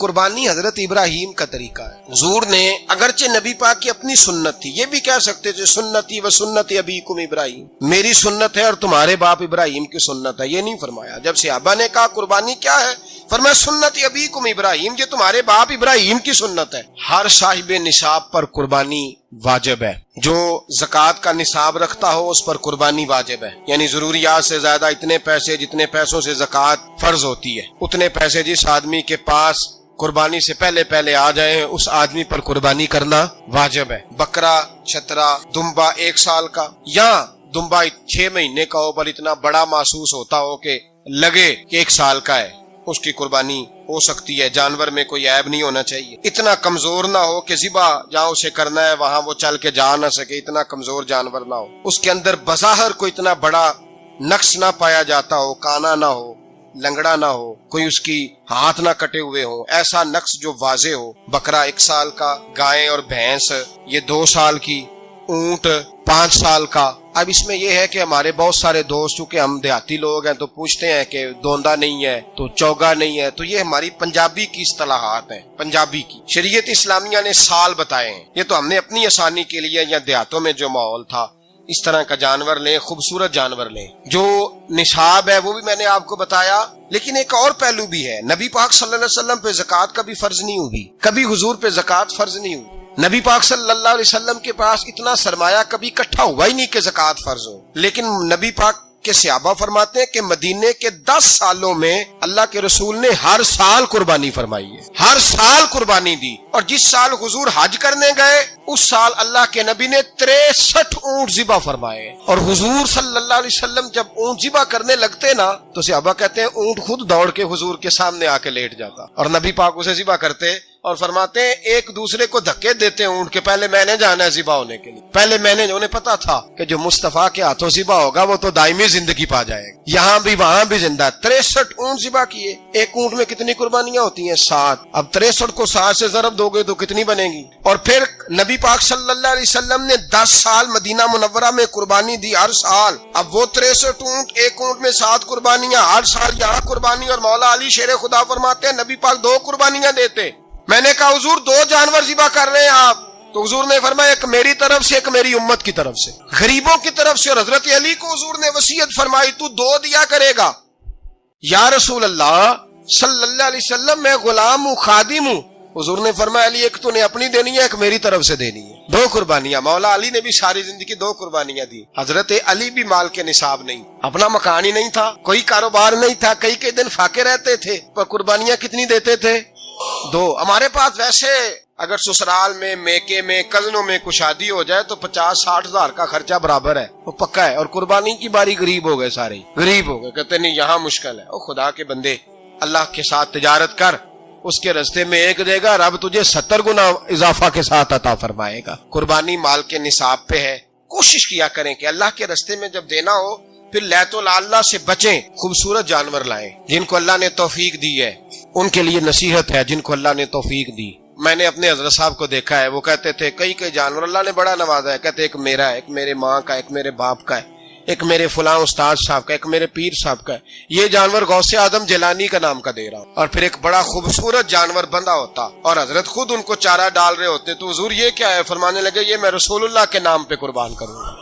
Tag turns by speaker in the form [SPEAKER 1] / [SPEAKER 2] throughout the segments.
[SPEAKER 1] قربانی حضرت ابراہیم کا طریقہ ہے۔ حضور نے اگرچہ نبی پاک کی اپنی سنت تھی، یہ بھی کہہ سکتے تھے سنتی و سنت ابیکم ابراہیم، میری سنت ہے اور تمہارے باپ ابراہیم کی سنت ہے، یہ نہیں فرمایا۔ جب صحابہ نے کہا قربانی کیا ہے، فرمایا سنت ابیکم ابراہیم، یہ تمہارے باپ ابراہیم کی سنت ہے۔ ہر صاحب نصاب پر قربانی واجب ہے، جو زکوٰۃ کا نصاب رکھتا ہو اس پر قربانی واجب ہے، یعنی ضروریات سے زیادہ اتنے پیسے جتنے پیسوں سے زکوٰۃ فرض ہوتی ہے، اتنے پیسے جس آدمی کے پاس قربانی سے پہلے آ جائیں اس آدمی پر قربانی کرنا واجب ہے۔ بکرا، چھترا، دمبا 1 سال کا یا دمبا 6 مہینے کا ہو پر اتنا بڑا محسوس ہوتا ہو کہ لگے کہ 1 سال کا ہے، اس کی قربانی ہو سکتی ہے، جانور میں کوئی عیب نہیں ہونا چاہیے۔ اتنا کمزور نہ ہو کہ ذبح جہاں اسے کرنا ہے وہاں وہ چل کے جا نہ سکے، اتنا کمزور جانور نہ ہو، اس کے اندر بظاہر کوئی اتنا بڑا نقص نہ پایا جاتا ہو، کانا نہ ہو، لنگڑا نہ ہو، کوئی اس کی ہاتھ نہ کٹے ہوئے ہو، ایسا نقص جو واضح ہو۔ بکرا 1 سال کا، گائے اور بھینس یہ 2 سال کی، اونٹ 5 سال کا۔ اب اس میں یہ ہے کہ ہمارے بہت سارے دوست چونکہ ہم دیہاتی لوگ ہیں تو پوچھتے ہیں کہ دوندا نہیں ہے تو چوگا نہیں ہے، تو یہ ہماری پنجابی کی اصطلاحات ہیں، پنجابی کی۔ شریعت اسلامیہ نے سال بتائے ہیں، یہ تو ہم نے اپنی آسانی کے لیے یا دیہاتوں میں جو ماحول تھا اس طرح کا جانور لیں، خوبصورت جانور لیں۔ جو نصاب ہے وہ بھی میں نے آپ کو بتایا، لیکن ایک اور پہلو بھی ہے، نبی پاک صلی اللہ علیہ وسلم پہ زکوٰۃ کبھی فرض نہیں ہوئی، کبھی حضور پہ زکوٰۃ فرض نہیں ہوئی۔ نبی پاک صلی اللہ علیہ وسلم کے پاس اتنا سرمایہ کبھی اکٹھا ہوا ہی نہیں کہ زکوٰۃ فرض ہو، لیکن نبی پاک کے صحابہ فرماتے ہیں کہ مدینے کے 10 سالوں میں اللہ کے رسول نے ہر سال قربانی فرمائی ہے، ہر سال قربانی دی، اور جس سال حضور حج کرنے گئے اس سال اللہ کے نبی نے 63 اونٹ ذبح فرمائے، اور حضور صلی اللہ علیہ وسلم جب اونٹ ذبح کرنے لگتے نا تو صحابہ کہتے ہیں اونٹ خود دوڑ کے حضور کے سامنے آ کے لیٹ جاتا، اور نبی پاک اسے ذبح کرتے اور فرماتے ہیں ایک دوسرے کو دھکے دیتے ہیں اونٹ کے، پہلے میں نے جانا ہے ذبح ہونے کے لیے، پہلے میں نے، انہیں پتا تھا کہ جو مصطفیٰ کے ہاتھوں ذبح ہوگا وہ تو دائمی زندگی پا جائے گا، یہاں بھی وہاں بھی زندہ۔ 63 اونٹ ذبح کیے، ایک اونٹ میں کتنی قربانیاں ہوتی ہیں؟ 7۔ اب 63 کو 7 سے ضرب دو گے تو کتنی بنے گی؟ اور پھر نبی پاک صلی اللہ علیہ وسلم نے 10 سال مدینہ منورہ میں قربانی دی، ہر سال۔ اب وہ 63 اونٹ، ایک اونٹ میں 7 قربانیاں، ہر سال یہاں قربانی، اور مولا علی شیر خدا فرماتے ہیں نبی پاک 2 قربانیاں دیتے۔ میں نے کہا حضور 2 جانور ذبح کر رہے ہیں آپ، تو حضور نے فرمایا ایک میری طرف سے، ایک میری امت کی طرف سے، غریبوں کی طرف سے، اور حضرت علی کو حضور نے وصیت فرمائی تو 2 دیا کرے گا۔ یا رسول اللہ صلی اللہ علیہ وسلم میں غلام ہوں، خادم ہوں۔ حضور نے فرمایا علی ایک تو نے اپنی دینی ہے، ایک میری طرف سے دینی ہے، 2 قربانیاں۔ مولا علی نے بھی ساری زندگی 2 قربانیاں دی۔ حضرت علی بھی مال کے نصاب نہیں، اپنا مکان ہی نہیں تھا، کوئی کاروبار نہیں تھا، کئی دن فاقے رہتے تھے، پر قربانیاں کتنی دیتے تھے؟ 2۔ ہمارے پاس ویسے اگر سسرال میں، میکے میں، کزنوں میں کچھ شادی ہو جائے تو 50-60 ہزار کا خرچہ برابر ہے، وہ پکا ہے، اور قربانی کی باری غریب ہو گئے، سارے غریب ہو گئے، کہتے نہیں یہاں مشکل ہے۔ او خدا کے بندے، اللہ کے ساتھ تجارت کر، اس کے راستے میں 1 دے گا، رب تجھے 70 گنا اضافہ کے ساتھ عطا فرمائے گا۔ قربانی مال کے نصاب پہ ہے، کوشش کیا کریں کہ اللہ کے راستے میں جب دینا ہو پھر لیت اللہ سے بچیں، خوبصورت جانور لائیں، جن کو اللہ نے توفیق دی ہے ان کے لیے نصیحت ہے، جن کو اللہ نے توفیق دی۔ میں نے اپنے حضرت صاحب کو دیکھا ہے، وہ کہتے تھے کئی جانور اللہ نے بڑا نوازا ہے، کہتے ایک میرا ہے، ایک میرے ماں کا، ایک میرے باپ کا ہے، ایک میرے فلاں استاد صاحب کا، ایک میرے پیر صاحب کا ہے، یہ جانور غوث اعظم جیلانی کا نام کا دے رہا ہوں، اور پھر ایک بڑا خوبصورت جانور بندہ ہوتا اور حضرت خود ان کو چارہ ڈال رہے ہوتے، تو حضور یہ کیا ہے؟ فرمانے لگے یہ میں رسول اللہ کے نام پہ قربان کروں گا،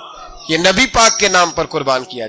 [SPEAKER 1] یہ نبی پاک کے نام پر قربان کیا